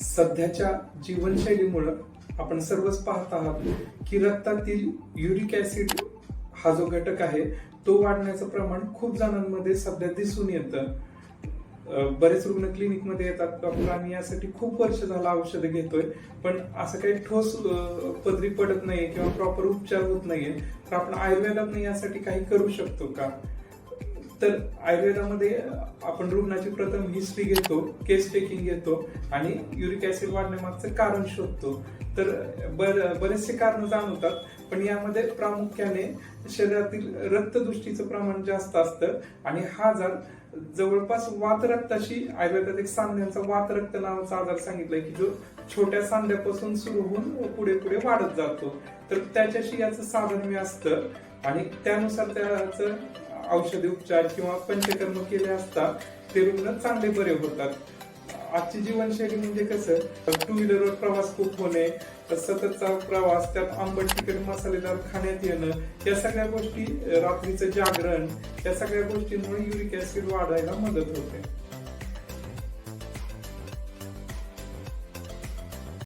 सध्याच्या जीवनशैलीमुळं आपण सर्वच पाहत आहात की रक्तातील युरिक ऍसिड हा जो घटक आहे तो वाढण्याचं प्रमाण खूप जणांमध्ये सध्या दिसून येतं. बरेच रुग्ण क्लिनिकमध्ये येतात, डॉक्टर आम्ही यासाठी खूप वर्ष झालं औषधं घेतोय, पण असं काही ठोस पदरी पडत नाहीये किंवा प्रॉपर उपचार होत नाहीये. तर आपण आयुर्वेदात यासाठी काही करू शकतो का? तर आयुर्वेदामध्ये आपण रुग्णाची प्रथम हिस्ट्री घेतो, केस टेकिंग घेतो आणि युरिक ऍसिड वाढण्यामागचं कारण शोधतो. तर बरेचसे कारण जाणवतात, पण यामध्ये प्रामुख्याने शरीरातील रक्तदृष्टीचं प्रमाण जास्त असतं आणि हा आजार जवळपास वातरक्ताशी, आयुर्वेदात एक सांध्यांचा वातरक्त नावाचा आजार सांगितलाय की जो छोट्या सांध्यापासून सुरू होऊन पुढे पुढे वाढत जातो. तर त्याच्याशी याचं साधर्म्य असतं आणि त्यानुसार त्याचं औषधी उपचार किंवा पंचकर्म केले असता ते रुग्ण चांगले बरे होतात. आजची जीवनशैली म्हणजे कसं, टू व्हीलरवर प्रवास खूप होणे, सततचा प्रवास, त्यात आंबट तिखट मसालेदार खाण्यात येणं, या सगळ्या गोष्टी, रात्रीचं जागरण, या सगळ्या गोष्टींमुळे युरिक ऍसिड वाढायला मदत होते.